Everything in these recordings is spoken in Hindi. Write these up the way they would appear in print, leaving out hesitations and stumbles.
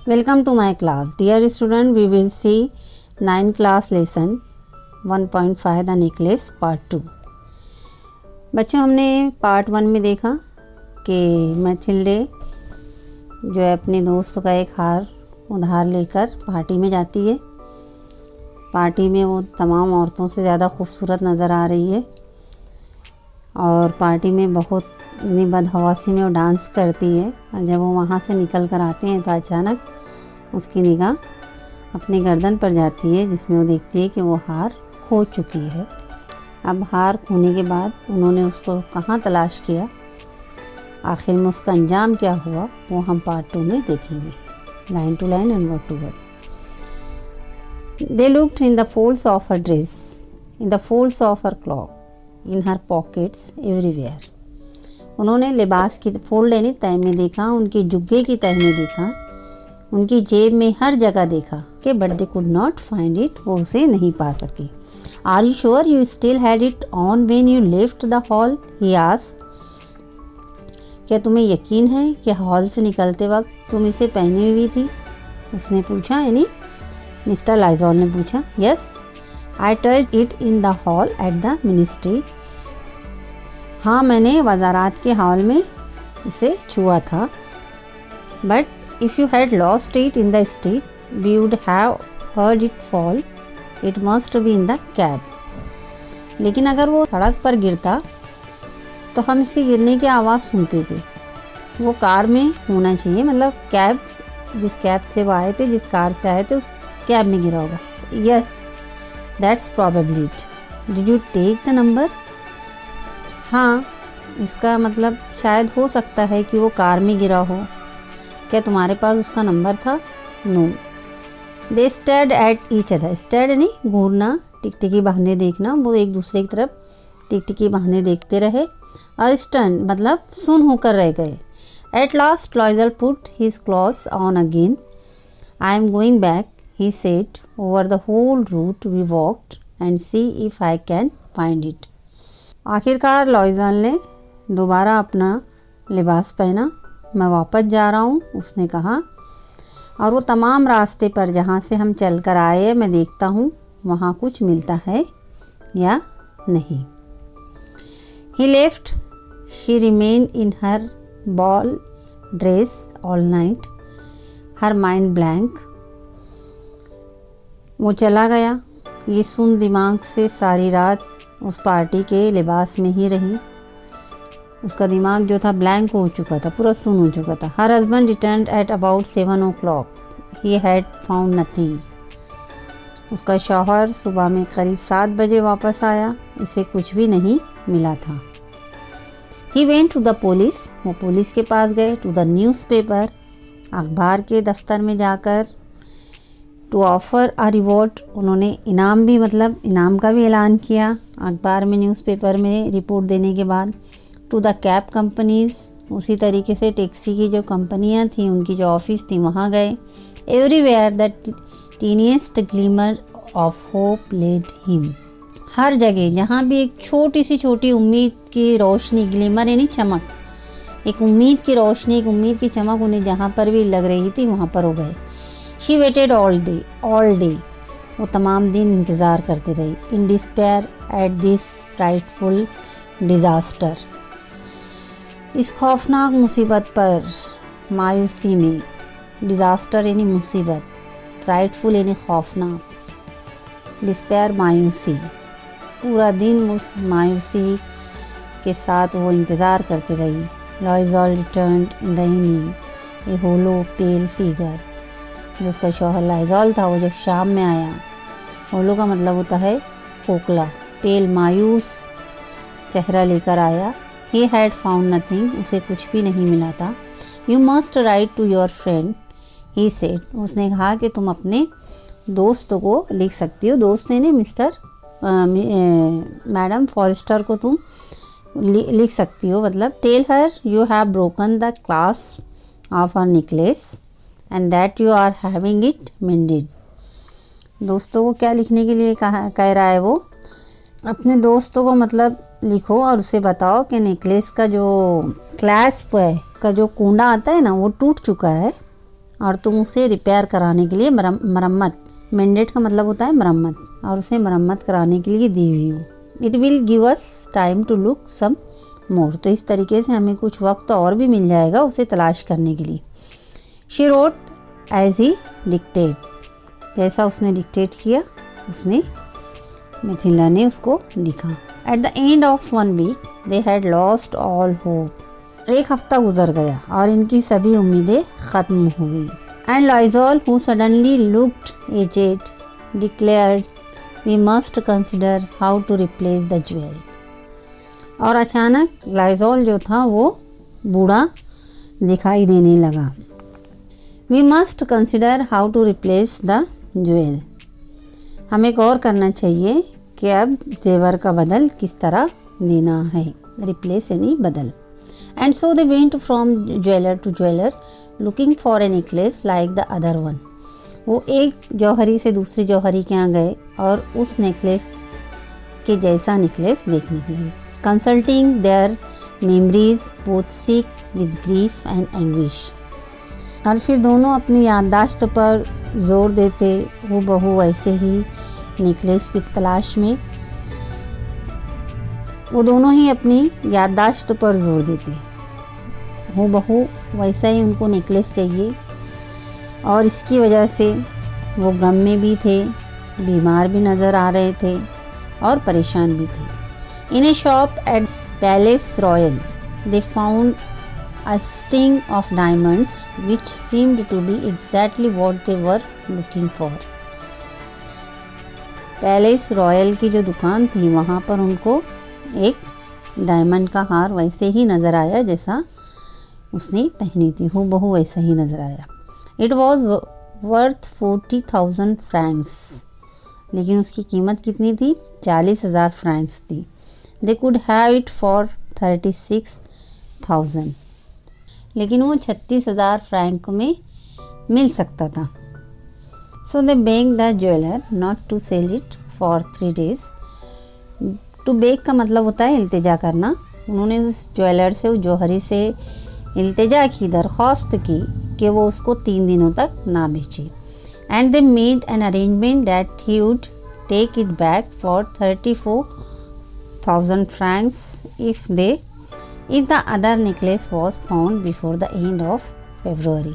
Welcome to my class. Dear student, we will see 9 class lesson 1.5 The Necklace Part 2. बच्चों, हमने पार्ट 1 में देखा कि मैथिल्डे जो है अपने दोस्त का एक हार उधार लेकर पार्टी में जाती है। पार्टी में वो तमाम औरतों से ज़्यादा खूबसूरत नज़र आ रही है और पार्टी में बहुत बदहवासी में वो डांस करती है। और जब वो वहाँ से निकल कर आते हैं तो अचानक उसकी निगाह अपने गर्दन पर जाती है, जिसमें वो देखती है कि वो हार खो चुकी है। अब हार खोने के बाद उन्होंने उसको कहाँ तलाश किया, आखिर में उसका अंजाम क्या हुआ, वो हम पार्ट 2 में देखेंगे, line to line and word to word. They looked in the folds of her dress, in the folds of her cloak, in her pockets, everywhere. उन्होंने लिबास की फोल्ड यानी तह में देखा, उनकी जुग्गे की तह में देखा, उनकी जेब में हर जगह देखा कि but they could not find it, वो उसे नहीं पा सके। Are you sure you still had it on when you left the hall, he asked. क्या तुम्हें यकीन है कि हॉल से निकलते वक्त तुम इसे पहनी हुई थी, उसने पूछा, यानी मिस्टर लाइजॉल ने पूछा। Yes, I touched it in the hall at the ministry. हाँ, मैंने वजारात के हॉल में इसे छुआ था। But if you had lost it in the street we would have heard it fall, it must be in the cab. लेकिन अगर वो सड़क पर गिरता तो हम इसके गिरने की आवाज़ सुनते थे। वो कार में होना चाहिए, मतलब कैब, जिस कैब से वो आए थे, जिस कार से आए थे उस कैब में गिरा होगा। Yes, that's probably it. Did you take the number? हाँ, इसका मतलब शायद हो सकता है कि वो कार में गिरा हो। क्या तुम्हारे पास उसका नंबर था? No. They stared at each other. Stared यानी घूरना, टिकटिकी बहाने देखना। वो एक दूसरे की तरफ टिकटिकी बहाने देखते रहे। अस्टन मतलब सुन होकर रह गए। At last लॉयजल put his clothes on again. I am going back, he said, over the whole route we walked and see if I can find it. आखिरकार लॉयजल ने दोबारा अपना लिबास पहना। मैं वापस जा रहा हूँ, उसने कहा, और वो तमाम रास्ते पर जहाँ से हम चल कर आए मैं देखता हूँ वहाँ कुछ मिलता है या नहीं। He left. She remained in her ball dress all night, her mind blank. वो चला गया, ये सुन दिमाग से सारी रात उस पार्टी के लिबास में ही रही। उसका दिमाग जो था ब्लैंक हो चुका था, पूरा सुन हो चुका था। Her husband return at about 7 o'clock। He had found nothing. उसका शौहर सुबह में करीब 7 बजे वापस आया, उसे कुछ भी नहीं मिला था। He went to the police. वो पुलिस के पास गए। टू द न्यूज़पेपर, अखबार के दफ्तर में जाकर। टू ऑफ़र अ रिवॉर्ड, उन्होंने इनाम भी, मतलब इनाम का भी ऐलान किया अखबार में, न्यूज़पेपर में रिपोर्ट देने के बाद। टू द कैब कंपनीज़, उसी तरीके से टैक्सी की जो कंपनियां थी, उनकी जो ऑफिस थी, वहाँ गए। Everywhere the tiniest glimmer of hope led him. हर जगह जहाँ भी एक छोटी सी छोटी उम्मीद की रोशनी, ग्लिमर यानी चमक, एक उम्मीद की रोशनी, एक उम्मीद की चमक उन्हें जहाँ पर भी लग रही थी वहाँ पर हो गए। शी वेटेड ऑल डे, वो तमाम दिन इंतज़ार करते रही। इन despair at this frightful disaster, इस खौफनाक मुसीबत पर, मायूसी में। डिज़ास्टर यानी मुसीबत, फ्राइटफुल यानी खौफनाक, डिस्पेयर मायूसी। पूरा दिन उस मायूसी के साथ वो इंतज़ार करती रही। Loisel returned in the evening, a hollow pale figure. जो उसका शौहर लाइजॉल था, वो जब शाम में आया, होलो का मतलब होता है खोखला, पेल मायूस चेहरा लेकर आया। ही हैड फाउंड नथिंग, उसे कुछ भी नहीं मिला था। You must write to your friend, he said, उसने कहा कि तुम अपने दोस्त को लिख सकती हो। दोस्त ने मिस्टर मैडम फॉरेस्टर को तुम लिख सकती हो, मतलब tell her you have broken the clasp of her necklace and that you are having it mended. दोस्तों को क्या लिखने के लिए कह रहा है वो, अपने दोस्तों को मतलब लिखो और उसे बताओ कि नेकलेस का जो क्लैस्प है, का जो कुंडा आता है ना, वो टूट चुका है और तुम उसे रिपेयर कराने के लिए मरम्मत, मेंडेट का मतलब होता है मरम्मत, और उसे मरम्मत कराने के लिए दी हुई हूँ। It will give us time to look some more, तो इस तरीके से हमें कुछ वक्त और भी मिल जाएगा उसे तलाश करने के लिए। She wrote as he dictate, जैसा उसने डिक्टेट किया उसने, मिथिला ने उसको लिखा। At the end of 1 week they had lost all hope, एक हफ्ता गुजर गया और इनकी सभी उम्मीदें ख़त्म हो गई। And Loisel who suddenly looked aged declared we must consider how to replace the jewel, और अचानक लाइजॉल जो था वो बूढ़ा दिखाई देने लगा। We must consider how to replace the jewel, हमें गौर करना चाहिए कि अब जेवर का बदल किस तरह देना है, रिप्लेस यानी बदल। And so they went from jeweller to jeweller looking for a necklace like the other one, वो एक जौहरी से दूसरी जौहरी के यहाँ गए और उस नेकलेस के जैसा नेकलेस देखने के लिए। Consulting their memories both sick with grief and anguish, और फिर दोनों अपनी याददाश्त पर जोर देते, वो बहू वैसे ही नेकलेस की तलाश में, वो दोनों ही अपनी याददाश्त पर जोर देते, वो बहू वैसा ही उनको नेकलेस चाहिए, और इसकी वजह से वो गम में भी थे, बीमार भी नज़र आ रहे थे और परेशान भी थे। In a shop at Palais Royal they found a string of diamonds which seemed to be exactly what they were looking for. Palace royal की जो दुकान थी वहाँ पर उनको एक डायमंड का हार वैसे ही नज़र आया जैसा उसने पहनी थी, हूबहू वैसा ही नज़र आया। इट वॉज वर्थ 40,000 फ्रैंक्स, लेकिन उसकी कीमत कितनी थी? 40,000 फ्रैंक्स थी। They could have it for 36,000, लेकिन वो 36,000 फ्रैंक में मिल सकता था। So they beg the jeweller not to sell it for 3 days। To beg का मतलब होता है इल्तिजा करना। उन्होंने उस ज्वेलर से, उस जौहरी से इल्तिजा की, दरख्वास्त की कि वो उसको 3 दिनों तक ना बेचे। And they made an arrangement that he would take it back for 34,000 francs if the other necklace was found before the end of February।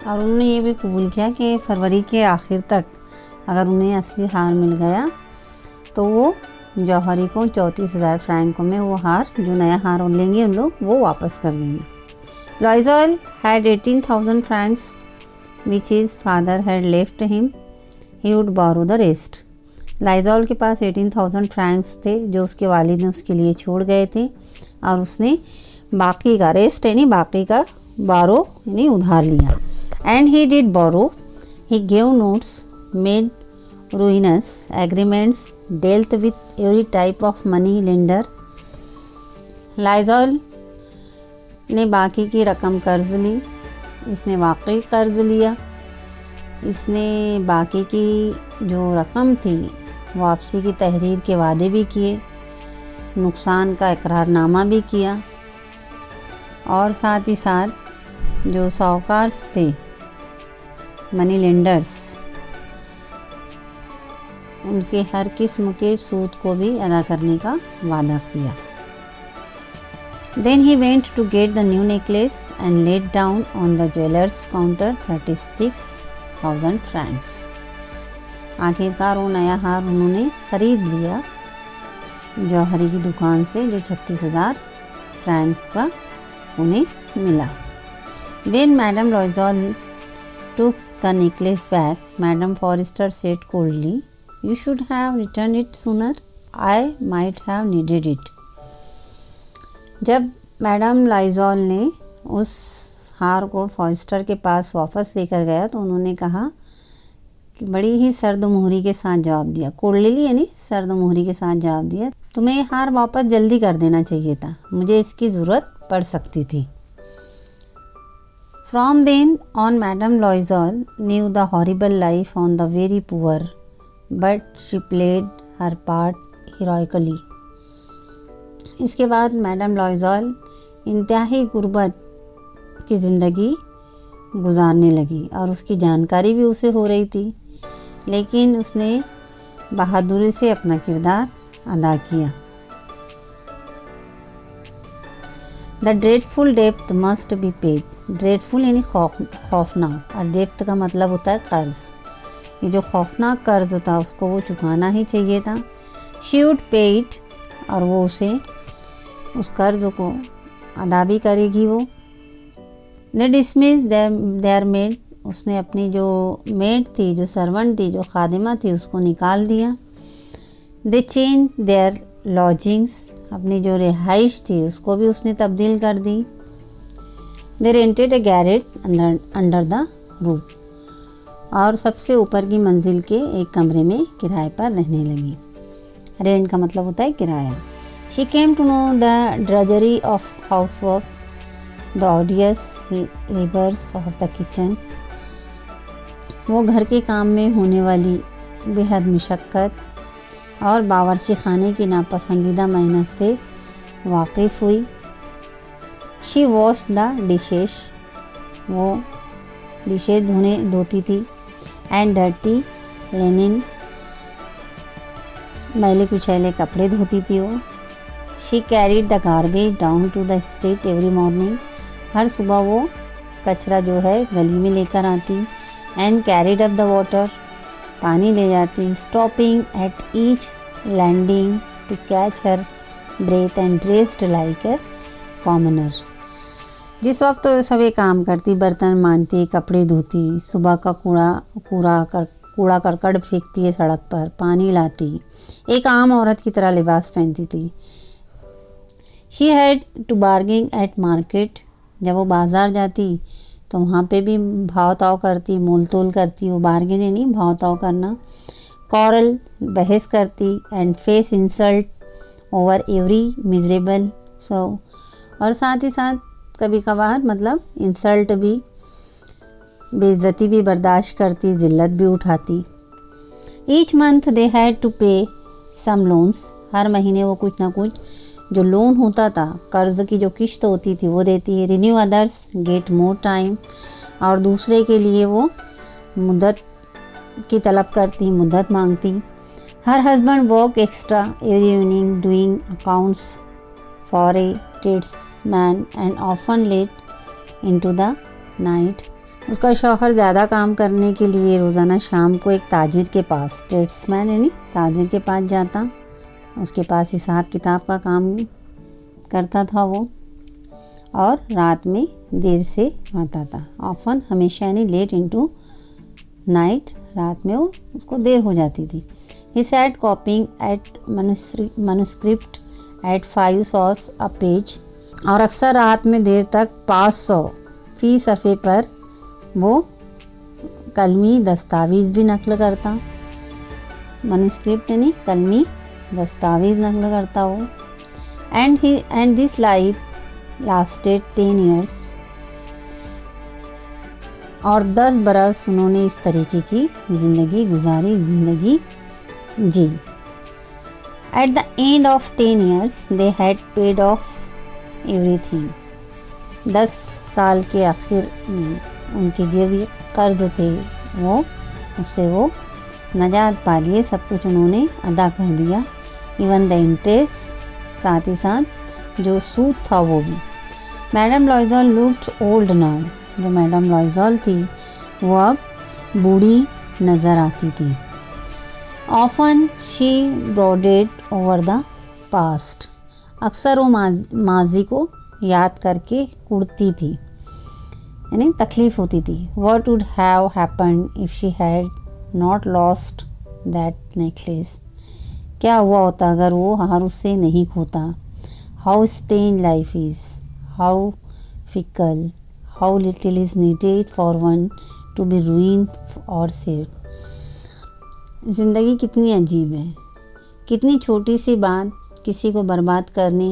और उन्होंने ये भी कबूल किया कि फरवरी के आखिर तक अगर उन्हें असली हार मिल गया तो वो जौहरी को 34,000 फ्रैंक में वो हार, जो नया हार लेंगे उन लोग, वो वापस कर देंगे। Loisel had 18,000 francs which his father had left him, he would borrow the rest. Loisel के पास 18,000 फ्रैंक्स थे जो उसके वालिद ने उसके लिए छोड़ गए थे, और उसने बाकी का, रेस्ट यानी बाकी का, बारो यानी उधार लिया। And he did borrow, he gave notes, made ruinous agreements, dealt with every type of money lender। Loisel ने बाकी की रकम कर्ज ली, इसने वाकई कर्ज लिया, इसने बाकी की जो रकम थी वापसी की तहरीर के वादे भी किए, नुकसान का इकरारनामा भी किया, और साथ ही साथ जो साहूकार थे, मनी लेंडर्स, उनके हर किस्म के सूद को भी अदा करने का वादा किया। Then he went to get the new necklace and laid down on the jeweler's counter 36,000 francs। आखिरकार वो नया हार उन्होंने ख़रीद लिया जौहरी की दुकान से, जो 36,000 फ्रैंक का उन्हें मिला। When Madame Loisel took the necklace back, Madame Forrester said coldly, "You should have returned it sooner. I might have needed it." जब मैडम लाइजॉल ने उस हार को फॉरेस्टर के पास वापस लेकर गया तो उन्होंने कहा कि बड़ी ही सर्द मुहरी के साथ जवाब दिया, कोल्डली यानी सर्द मुहरी के साथ जवाब दिया, तुम्हें ये हार वापस जल्दी कर देना चाहिए था, मुझे इसकी ज़रूरत पड़ सकती थी। From then on, Madame Loisel knew the horrible life on the very poor, but she played her part heroically. इसके बाद मैडम लॉयज़ल इंतहाई गुर्बत की ज़िंदगी गुजारने लगी और उसकी जानकारी भी उसे हो रही थी, लेकिन उसने बहादुरी से अपना किरदार अदा किया। The dreadful depth must be paid. Dreadful यानी खौफनाक, और डेप्थ का मतलब होता है कर्ज। ये जो खौफनाक कर्ज था उसको वो चुकाना ही चाहिए था। शी वुड पे इट, और वो उसे उस कर्ज को अदा भी करेगी। वो दे डिसमिस देयर मेड। उसने अपनी जो मेड थी, जो सर्वेंट थी, जो खादिमा थी, उसको निकाल दिया। They change their lodgings. अपनी जो रिहाइश थी उसको भी उसने तब्दील कर दी। They rented a garret under the roof. और सबसे ऊपर की मंजिल के एक कमरे में किराए पर रहने लगी। रेंट का मतलब होता है किराया। She came to know the drudgery of house work, the odious labours of the kitchen. वो घर के काम में होने वाली बेहद मुशक्क़त और बावर्ची खाने की नापसंदीदा मेहनत से वाकिफ़ हुई। She wash the dishes. वो डिशेज धोती थी। And dirty linen. मैले कुचैले कपड़े धोती थी वो। She carried the garbage down to the street every morning. हर सुबह वो कचरा जो है गली में लेकर आती। And carried up the water. पानी ले जाती। Stopping at each landing to catch her breath and dressed like a commoner. जिस वक्त तो सभी काम करती, बर्तन मांजती, कपड़े धोती, सुबह का कूड़ा करकट फेंकती है सड़क पर, पानी लाती, एक आम औरत की तरह लिबास पहनती थी। She had to bargain at market. जब वो बाज़ार जाती तो वहाँ पे भी भाव ताव करती, मोल तोल करती। वो बार्गेन नहीं, भाव ताव करना। कॉरल, बहस करती। And face insult over every miserable sou. और साथ ही साथ कभी कभार मतलब इंसल्ट भी, बेइज्जती भी बर्दाश्त करती, ज़िल्लत भी उठाती। Each month they had to pay some loans. हर महीने वो कुछ ना कुछ जो लोन होता था, कर्ज की जो किश्त होती थी वो देती है। Renew others get more time. और दूसरे के लिए वो मुद्दत की तलब करती, मुद्दत मांगती। Her husband work extra every evening doing accounts for a tradesman and often late into the night. उसका शौहर ज़्यादा काम करने के लिए रोज़ाना शाम को एक ताजिर के पास, ट्रेड्समैन यानी ताजिर के पास जाता। उसके पास हिसाब किताब का काम करता था वो, और रात में देर से आता था। ऑफन हमेशा यानी लेट इनटू नाइट, रात में वो उसको देर हो जाती थी। He sat copying at manuscript at 5 sous a page. और अक्सर रात में देर तक 500 फी सफ़े पर वो कलमी दस्तावेज़ भी नकल करता। मनुस्क्रिप्ट यानी कलमी दस्तावेज़ नकल करता वो। And this life lasted 10 years। और 10 बरस उन्होंने इस तरीके की ज़िंदगी गुजारी, ज़िंदगी जी। At the end of 10 years they had paid off everything. 10 साल के आखिर में उनके जो भी कर्ज थे वो उससे वो नजात पा लिए, सब कुछ उन्होंने अदा कर दिया। इवन द इंटरेस्ट, साथ ही साथ जो सूद था वो भी। Madam Loisel looked old now. जो मैडम लॉयज़ल थी वो अब बूढ़ी नज़र आती थी। Often she brooded over the past. अक्सर वो माजी को याद करके कुड़ती थी, यानी तकलीफ़ होती थी। What would have happened if she had not lost that necklace. क्या हुआ होता अगर वो हार उससे नहीं खोता। How strange life is, how fickle, how little is needed for one to be ruined or saved. ज़िंदगी कितनी अजीब है, कितनी छोटी सी बात किसी को बर्बाद करने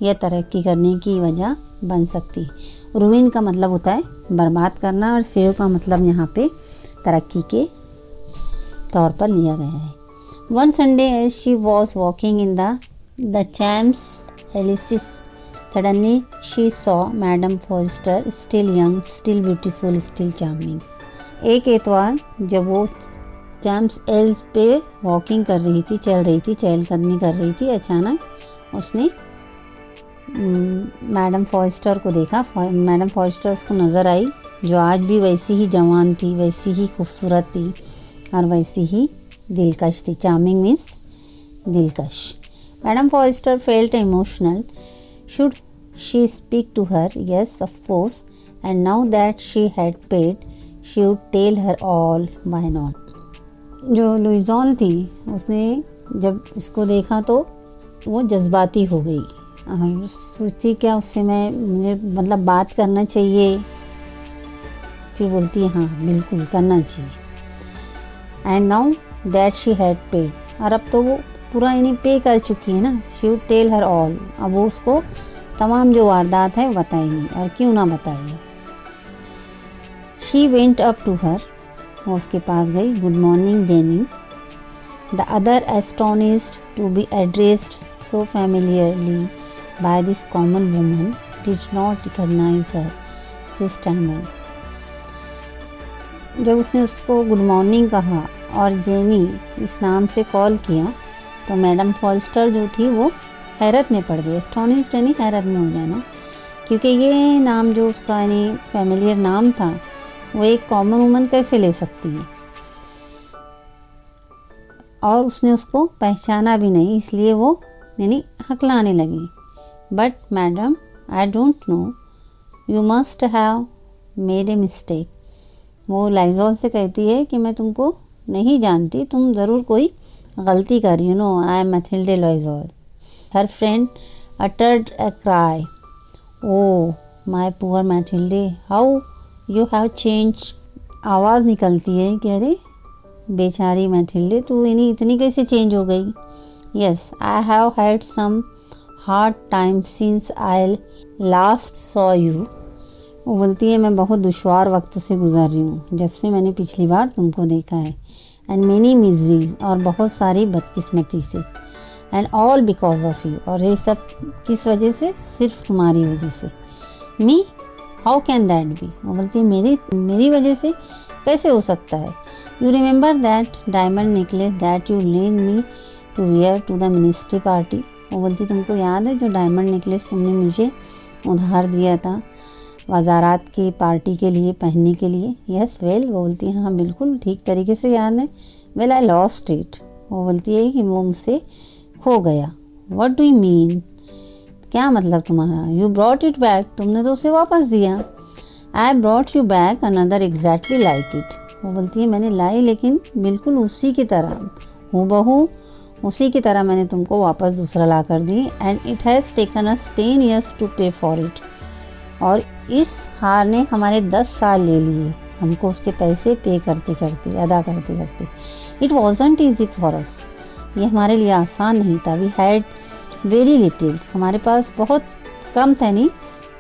या तरक्की करने की वजह बन सकती। रूइन का मतलब होता है बर्बाद करना, और सेव का मतलब यहाँ पे तरक्की के तौर पर लिया गया है। One Sunday as she was walking in the Champs Élysées, suddenly she saw madam Forestier, still young, still beautiful, still charming. एक एतवार जब वो चैम्स एल्स पे वॉकिंग कर रही थी, चल रही थी, चहलकदमी कर रही थी, अचानक उसने मैडम फॉस्टर को देखा। मैडम फॉस्टर उसको नज़र आई, जो आज भी वैसी ही जवान थी, वैसी ही खूबसूरत थी और वैसी ही दिलकश थी। चार्मिंग मीन्स दिलकश। Madam Forestier felt emotional. Should she speak to her? Yes, of course, and now that she had paid she would tell her all, why not. जो लुइजॉन थी उसने जब इसको देखा तो वो जज्बाती हो गई और सोची क्या उससे मुझे मतलब बात करना चाहिए। फिर बोलती है हाँ बिल्कुल करना चाहिए। And now that she had paid, और अब तो वो पूरा इन्हें पे कर चुकी है ना। She would tell her all, अब वो उसको तमाम जो वारदात है बताएगी, और क्यों ना बताएगी। She went up to her, वो उसके पास गई। Good morning Jeanne. The other astonished to be addressed so familiarly by this common woman did not recognise her, she stammered. जब उसने उसको गुड मॉर्निंग कहा और जेनी इस नाम से कॉल किया तो मैडम फॉस्टर जो थी वो हैरत में पड़ गई। एस्टोनिश्ड यानी हैरत में हो जाना, क्योंकि ये नाम जो उसका यानी फैमिलियर नाम था वो एक कॉमन वुमन कैसे ले सकती है, और उसने उसको पहचाना भी नहीं, इसलिए वो यानी हकलाने लगी। But madam I don't know, you must have made a mistake. वो लाइजॉल से कहती है कि मैं तुमको नहीं जानती, तुम ज़रूर कोई गलती कर रही हो। No, I am Mathilde Loisel. Her friend uttered a cry, oh my poor Mathilde, how you have change. आवाज़ निकलती है कि अरे बेचारी मैथिल्डे, तू इतनी कैसे चेंज हो गई। Yes, I have had some hard time since I last saw you. वो बोलती है मैं बहुत दुश्वार वक्त से गुजर रही हूँ जब से मैंने पिछली बार तुमको देखा है। एंड मेनी मिजरीज, और बहुत सारी बदकिस्मती से। And all because of you, और ये सब किस वजह से? सिर्फ तुम्हारी वजह से। मी, हाउ कैन दैट बी। वो बोलती है मेरी वजह से कैसे हो सकता है। You remember that diamond necklace that you lend me to wear to the ministry party. वो बोलती तुमको याद है जो डायमंड नेकलेस तुमने मुझे उधार दिया था वजारात की पार्टी के लिए पहनने के लिए। यस, वेल, वो बोलती है हाँ बिल्कुल ठीक तरीके से याद है। Well, I lost it. वो बोलती है कि वो मुझसे खो गया। व्हाट डू यू मीन, क्या मतलब तुम्हारा। यू ब्रॉट इट बैक, तुमने तो उसे वापस दिया। I brought you back another exactly like it. वो बोलती है मैंने लाई, लेकिन बिल्कुल उसी की तरह, हूबहू उसी की तरह मैंने तुमको वापस दूसरा ला कर दी। And it has taken us 10 years to pay for it, और इस हार ने हमारे 10 साल ले लिए हमको उसके पैसे पे करते करते, अदा करते करते। It wasn't easy for us, ये हमारे लिए आसान नहीं था। वी हैड वेरी लिटिल, हमारे पास बहुत कम था, नहीं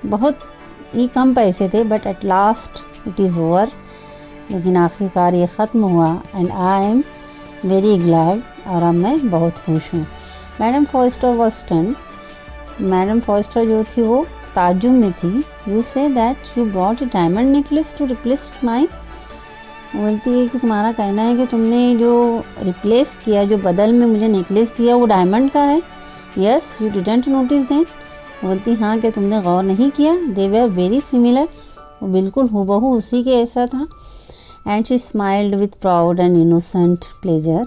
बहुत ही कम पैसे थे। But at last it is over, लेकिन आखिरकार ये ख़त्म हुआ। And I am very glad, और अब मैं बहुत खुश हूँ। Madam Forestier was stunned, madam Forestier जो थी वो ताज्जुब में थी। You say that you brought a diamond necklace to replace my. बोलती है कि तुम्हारा कहना है कि तुमने जो रिप्लेस किया, जो बदल में मुझे नेकलेस दिया, वो डायमंड का है। Yes, you didn't notice that. बोलती हाँ, कि तुमने गौर नहीं किया। दे वर वेरी सिमिलर, वो बिल्कुल हूबहू उसी के ऐसा था। And she smiled with proud and innocent pleasure,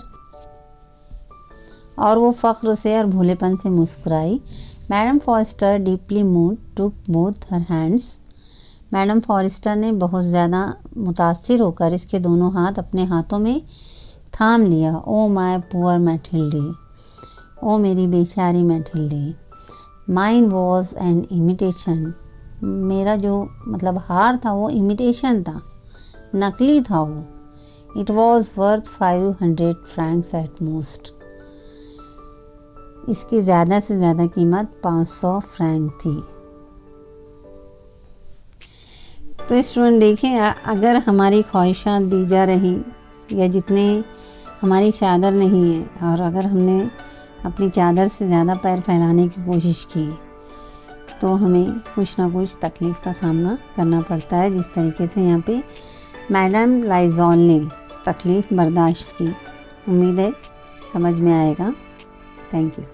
और वो फ़ख्र से और भोलेपन से मुस्कुराई। Madam Forestier deeply moved took both her hands. Madam Forestier ने बहुत ज़्यादा मुतासिर होकर इसके दोनों हाथ अपने हाथों में थाम लिया। ओ माय पुअर मैथिल्डे, ओ मेरी बेचारी Mathilde. Mine was an imitation, मेरा जो मतलब हार था वो इमिटेशन था, नकली था वो। It was worth 500 francs at most, इसकी ज़्यादा से ज़्यादा कीमत 500 फ्रैंक थी। तो स्टूडेंट देखें, अगर हमारी ख्वाहिशात दी जा रही या जितने हमारी चादर नहीं है और अगर हमने अपनी चादर से ज़्यादा पैर फैलाने की कोशिश की तो हमें कुछ ना कुछ तकलीफ़ का सामना करना पड़ता है। जिस तरीके से यहाँ पे मैडम लाइजॉल ने तकलीफ़ बर्दाश्त की। उम्मीद है समझ में आएगा। Thank you.